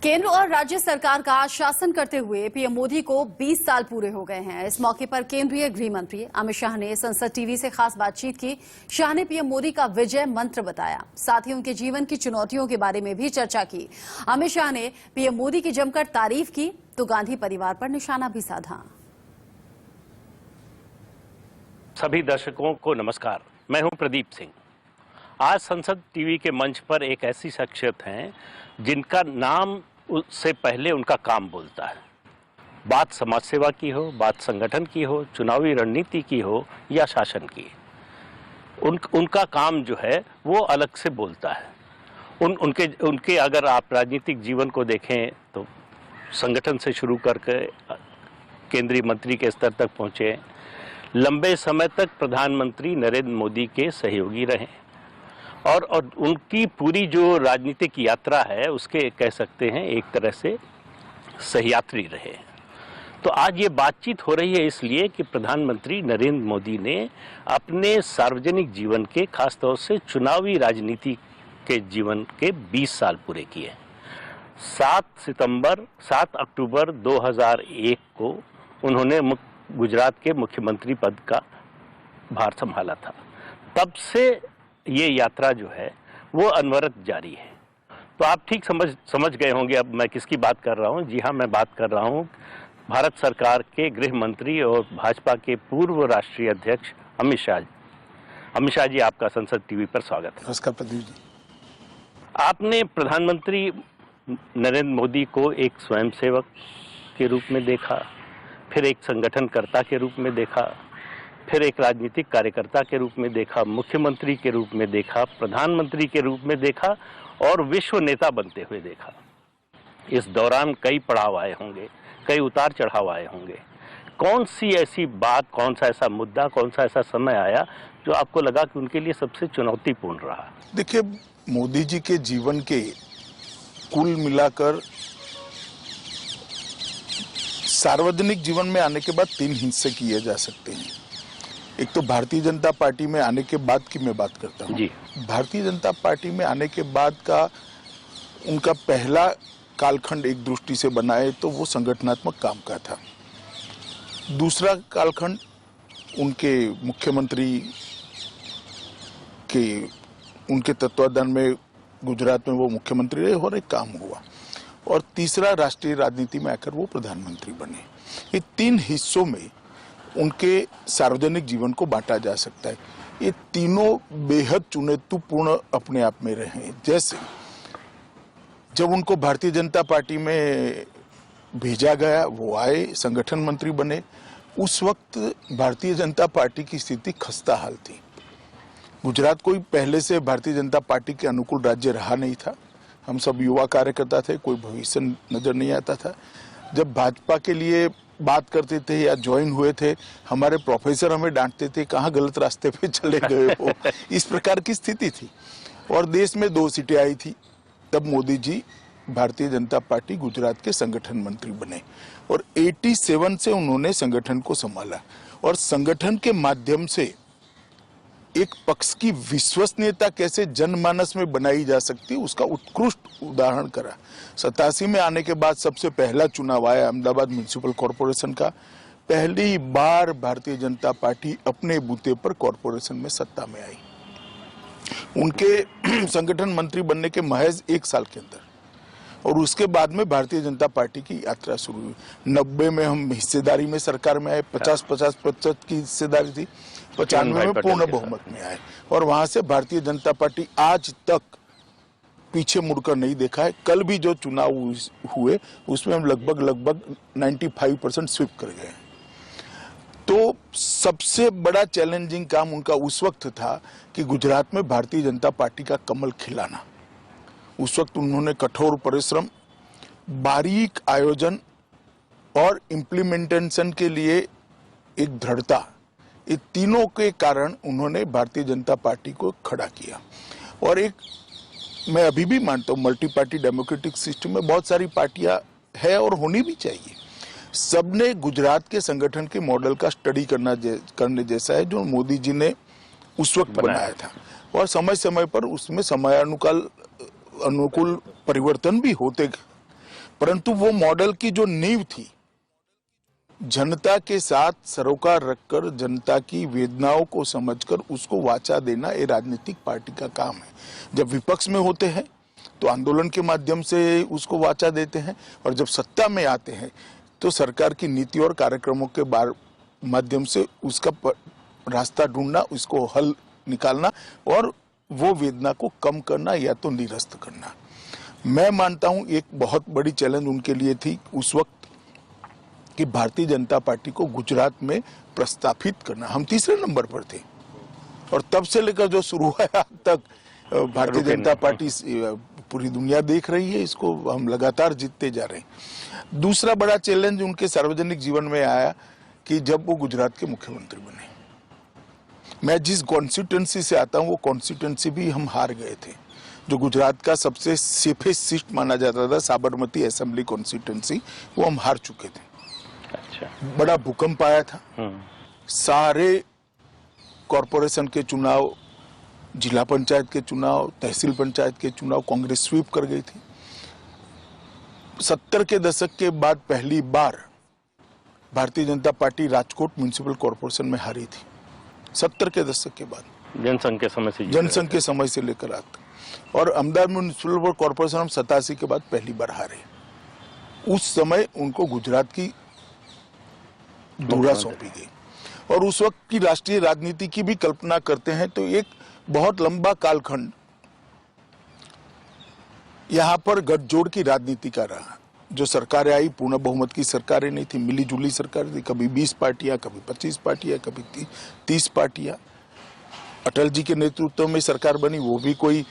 केंद्र और राज्य सरकार का शासन करते हुए पीएम मोदी को 20 साल पूरे हो गए हैं। इस मौके पर केंद्रीय गृह मंत्री अमित शाह ने संसद टीवी से खास बातचीत की। शाह ने पीएम मोदी का विजय मंत्र बताया, साथ ही उनके जीवन की चुनौतियों के बारे में भी चर्चा की। अमित शाह ने पीएम मोदी की जमकर तारीफ की तो गांधी परिवार पर निशाना भी साधा। सभी दर्शकों को नमस्कार, मैं हूं प्रदीप सिंह। आज संसद टीवी के मंच पर एक ऐसी शख्सियत हैं जिनका नाम उससे पहले उनका काम बोलता है। बात समाज सेवा की हो, बात संगठन की हो, चुनावी रणनीति की हो या शासन की, उनका काम जो है वो अलग से बोलता है। उनके अगर आप राजनीतिक जीवन को देखें तो संगठन से शुरू करके केंद्रीय मंत्री के स्तर तक पहुंचे, लंबे समय तक प्रधानमंत्री नरेंद्र मोदी के सहयोगी रहे और उनकी पूरी जो राजनीतिक यात्रा है उसके कह सकते हैं एक तरह से सहयात्री रहे। तो आज ये बातचीत हो रही है इसलिए कि प्रधानमंत्री नरेंद्र मोदी ने अपने सार्वजनिक जीवन के, खासतौर से चुनावी राजनीति के जीवन के 20 साल पूरे किए। 7 अक्टूबर 2001 को उन्होंने गुजरात के मुख्यमंत्री पद का भार संभाला था। तब से ये यात्रा जो है वो अनवरत जारी है। तो आप ठीक समझ गए होंगे अब मैं किसकी बात कर रहा हूँ। जी हाँ, मैं बात कर रहा हूँ भारत सरकार के गृह मंत्री और भाजपा के पूर्व राष्ट्रीय अध्यक्ष अमित शाह जी। अमित शाह जी, आपका संसद टीवी पर स्वागत है। नमस्कार प्रदीप जी। आपने प्रधानमंत्री नरेंद्र मोदी को एक स्वयंसेवक के रूप में देखा, फिर एक संगठनकर्ता के रूप में देखा, फिर एक राजनीतिक कार्यकर्ता के रूप में देखा, मुख्यमंत्री के रूप में देखा, प्रधानमंत्री के रूप में देखा और विश्व नेता बनते हुए देखा। इस दौरान कई पड़ाव आए होंगे, कई उतार चढ़ाव आए होंगे। कौन सी ऐसी बात, कौन सा ऐसा मुद्दा, कौन सा ऐसा समय आया जो आपको लगा कि उनके लिए सबसे चुनौतीपूर्ण रहा? देखिए, मोदी जी के जीवन के कुल मिलाकर सार्वजनिक जीवन में आने के बाद 3 हिस्से किए जा सकते हैं। एक तो भारतीय जनता पार्टी में आने के बाद की मैं बात करता हूँ। भारतीय जनता पार्टी में आने के बाद का उनका पहला कालखंड एक दृष्टि से बनाए तो वो संगठनात्मक काम का था। दूसरा कालखंड उनके मुख्यमंत्री के उनके तत्वाधान में गुजरात में वो मुख्यमंत्री रहे और एक काम हुआ। और तीसरा राष्ट्रीय राजनीति में आकर वो प्रधानमंत्री बने। ये 3 हिस्सों में उनके सार्वजनिक जीवन को बांटा जा सकता है। ये तीनों बेहद चुनौतीपूर्ण अपने आप में रहे। जैसे जब उनको भारतीय जनता पार्टी में भेजा गया, वो आए, संगठन मंत्री बने। उस वक्त भारतीय जनता पार्टी की स्थिति खस्ता हाल थी। गुजरात कोई पहले से भारतीय जनता पार्टी के अनुकूल राज्य रहा नहीं था। हम सब युवा कार्यकर्ता थे, कोई भविष्य नजर नहीं आता था। जब भाजपा के लिए बात करते थे या ज्वाइन हुए थे, हमारे प्रोफेसर हमें डांटते थे, कहाँ गलत रास्ते पे चले गए हो। इस प्रकार की स्थिति थी और देश में 2 सीटें आई थी। तब मोदी जी भारतीय जनता पार्टी गुजरात के संगठन मंत्री बने और 87 से उन्होंने संगठन को संभाला और संगठन के माध्यम से एक पक्ष की विश्वसनीयता कैसे जनमानस में बनाई जा सकती है उसका उत्कृष्ट उदाहरण करा। 87 में आने के बाद सबसे पहला चुनाव आया अहमदाबाद म्युनिसिपल कॉरपोरेशन का। पहली बार भारतीय जनता पार्टी अपने बूते पर कॉरपोरेशन में सत्ता में आई। उनके संगठन मंत्री बनने के महज 1 साल के अंदर और उसके बाद में भारतीय जनता पार्टी की यात्रा शुरू हुई। 90 में हम हिस्सेदारी में सरकार में आए, 50-50% की हिस्सेदारी थी। 95 में पूर्ण बहुमत में आए और वहां से भारतीय जनता पार्टी आज तक पीछे मुड़कर नहीं देखा है। कल भी जो चुनाव हुए उसमें हम लगभग 95% स्वीप कर गए। तो सबसे बड़ा चैलेंजिंग काम उनका उस वक्त था कि गुजरात में भारतीय जनता पार्टी का कमल खिलाना। उस वक्त उन्होंने कठोर परिश्रम, बारीक आयोजन और इम्प्लीमेंटेशन के लिए एक दृढ़ता, ये तीनों के कारण उन्होंने भारतीय जनता पार्टी को खड़ा किया। और एक मैं अभी भी मानता हूँ मल्टी पार्टी डेमोक्रेटिक सिस्टम में बहुत सारी पार्टियां है और होनी भी चाहिए। सबने गुजरात के संगठन के मॉडल का स्टडी करने जैसा है जो मोदी जी ने उस वक्त बनाया था और समय समय पर उसमें समयानुकूल परिवर्तन भी होते परंतु वो मॉडल की जो नींव थी, जनता के साथ सरोकार रखकर जनता की वेदनाओं को समझकर उसको वाचा देना ये राजनीतिक पार्टी का काम है। जब विपक्ष में होते हैं तो आंदोलन के माध्यम से उसको वाचा देते हैं, और जब सत्ता में आते हैं तो सरकार की नीति और कार्यक्रमों के माध्यम से उसका रास्ता ढूंढना, उसको हल निकालना और वो वेदना को कम करना या तो निरस्त करना। मैं मानता हूं एक बहुत बड़ी चैलेंज उनके लिए थी उस वक्त कि भारतीय जनता पार्टी को गुजरात में प्रस्थापित करना। हम तीसरे नंबर पर थे और तब से लेकर जो शुरू है आज तक भारतीय जनता पार्टी पूरी दुनिया देख रही है, इसको हम लगातार जीतते जा रहे हैं। दूसरा बड़ा चैलेंज उनके सार्वजनिक जीवन में आया कि जब वो गुजरात के मुख्यमंत्री बने। मैं जिस कॉन्स्टिट्यूंसी से आता हूं वो कॉन्स्टिट्यूंसी भी हम हार गए थे, जो गुजरात का सबसे सेफेस्ट सीट माना जाता था, साबरमती असेंबली कॉन्स्टिट्यूंसी, वो हम हार चुके थे। अच्छा। बड़ा भूकंप आया था, सारे कॉरपोरेशन के चुनाव, जिला पंचायत के चुनाव, तहसील पंचायत के चुनाव कांग्रेस स्वीप कर गई थी। 70 के दशक के बाद पहली बार Bharatiya Janata party Rajkot municipal corporation में हारी थी। 70 के दशक के बाद जनसंघ के समय से लेकर आज तक। और अहमदाबाद म्युनिसिपल कॉरपोरेशन हम 87 के बाद पहली बार हारे। उस समय उनको गुजरात की धुरा सौंपी गई और उस वक्त की राष्ट्रीय राजनीति की भी कल्पना करते हैं तो एक बहुत लंबा कालखंड यहां पर गठजोड़ की राजनीति का रहा। जो सरकारें आई पूर्ण बहुमत की सरकारें नहीं थी, मिली जुली सरकार थी, कभी 20 पार्टियां, कभी 25 पार्टियां, कभी 30 पार्टियां। अटल जी के नेतृत्व में सरकार बनी, वो भी कोई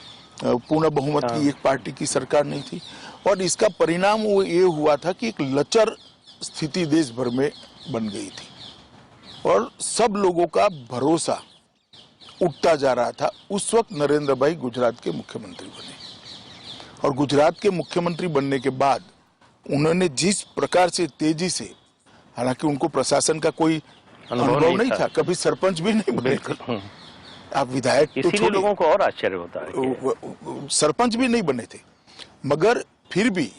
पूर्ण बहुमत की एक पार्टी की सरकार नहीं थी। और इसका परिणाम वो ये हुआ था कि एक लचर स्थिति देश भर में बन गई थी और सब लोगों का भरोसा उठता जा रहा था। उस वक्त नरेंद्र भाई गुजरात के मुख्यमंत्री बने और गुजरात के मुख्यमंत्री बनने के बाद उन्होंने जिस प्रकार से तेजी से, हालांकि उनको प्रशासन का कोई अनुभव नहीं था, कभी सरपंच भी नहीं बने थे, आप विधायक तो इसीलिए लोगों को और आश्चर्य होता है, सरपंच भी नहीं बने थे, मगर फिर भी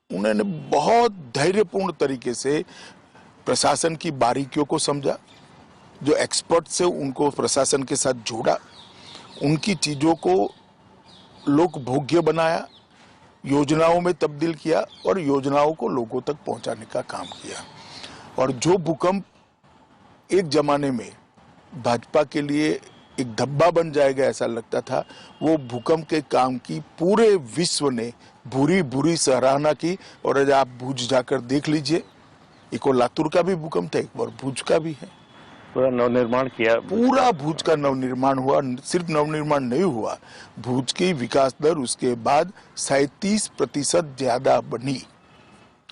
उन्होंने बहुत धैर्यपूर्ण तरीके से प्रशासन की बारीकियों को समझा, जो एक्सपर्ट से उनको प्रशासन के साथ जोड़ा, उनकी चीजों को लोकभोग्य बनाया, योजनाओं में तब्दील किया और योजनाओं को लोगों तक पहुंचाने का काम किया। और जो भूकंप एक जमाने में भाजपा के लिए एक धब्बा बन जाएगा ऐसा लगता था, वो भूकंप के काम की पूरे विश्व ने बुरी बुरी सराहना की। और आज आप भुज जाकर देख लीजिए, एक और लातूर का भी भूकंप था, एक और भुज का भी है। पूरा नवनिर्माण किया, पूरा भुज का नवनिर्माण हुआ। सिर्फ नवनिर्माण नहीं हुआ, भुज की विकास दर उसके बाद 37% ज्यादा बनी।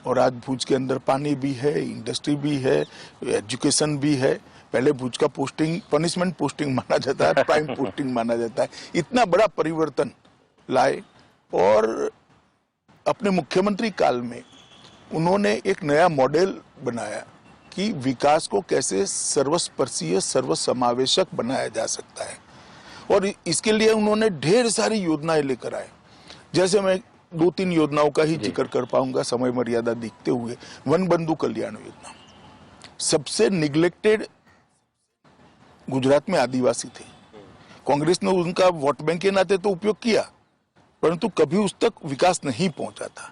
और आज भुज के अंदर पानी भी है, इंडस्ट्री भी है, एजुकेशन भी है। पहले भुज का पोस्टिंग पनिशमेंट पोस्टिंग माना जाता है, प्राइम पोस्टिंग माना जाता है। इतना बड़ा परिवर्तन लाए और अपने मुख्यमंत्री काल में उन्होंने एक नया मॉडल बनाया कि विकास को कैसे सर्वस्पर्शीय, सर्वसमावेशक बनाया जा सकता है। और इसके लिए उन्होंने ढेर सारी योजनाएं लेकर आए। जैसे मैं 2-3 योजनाओं का ही जिक्र कर पाऊंगा समय मर्यादा देखते हुए। वन बंधु कल्याण योजना, सबसे निग्लेक्टेड गुजरात में आदिवासी थे। कांग्रेस ने उनका वोट बैंक के नाते तो उपयोग किया, परंतु कभी उस तक विकास नहीं पहुंचा था।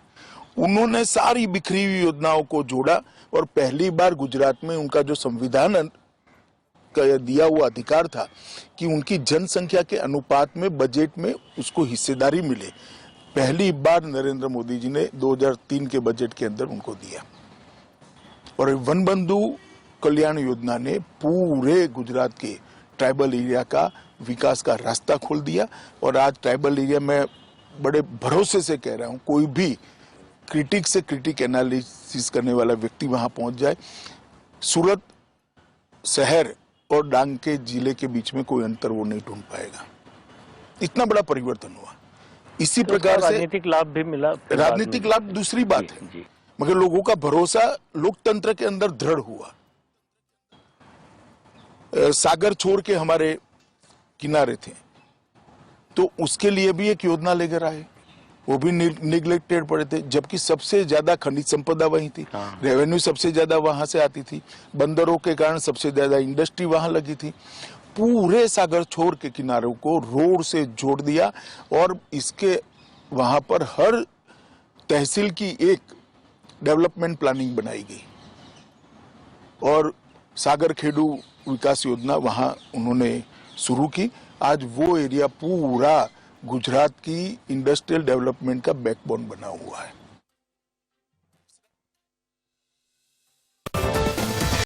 उन्होंने सारी बिखरी हुई योजनाओं को जोड़ा और पहली बार गुजरात में उनका जो संविधान का दिया हुआ अधिकार था कि उनकी जनसंख्या के अनुपात में बजट में उसको हिस्सेदारी मिले, पहली बार नरेंद्र मोदी जी ने 2003 के बजट के अंदर उनको दिया। और वन बंधु कल्याण योजना ने पूरे गुजरात के ट्राइबल एरिया का विकास का रास्ता खोल दिया। और आज ट्राइबल एरिया में बड़े भरोसे से कह रहा हूं, कोई भी क्रिटिक से क्रिटिक एनालिसिस करने वाला व्यक्ति वहां पहुंच जाए, सूरत शहर और डांग के जिले के बीच में कोई अंतर वो नहीं ढूंढ पाएगा। इतना बड़ा परिवर्तन हुआ। इसी प्रकार से राजनीतिक लाभ भी मिला। राजनीतिक लाभ दूसरी बात है, मगर लोगों का भरोसा लोकतंत्र के अंदर दृढ़ हुआ। सागर छोड़ के हमारे किनारे थे तो उसके लिए भी एक योजना लेकर आए वो भी निग्लेक्टेड पड़े थे, जबकि सबसे ज्यादा खनिज संपदा वहीं थी। रेवेन्यू सबसे ज्यादा वहां से आती थी, बंदरों के कारण सबसे ज्यादा इंडस्ट्री वहां लगी थी। पूरे सागर छोर के किनारों को रोड से जोड़ दिया और इसके वहां पर हर तहसील की एक डेवलपमेंट प्लानिंग बनाई गई और सागर खेडू विकास योजना वहां उन्होंने शुरू की। आज वो एरिया पूरा गुजरात की इंडस्ट्रियल डेवलपमेंट का बैकबोन बना हुआ है।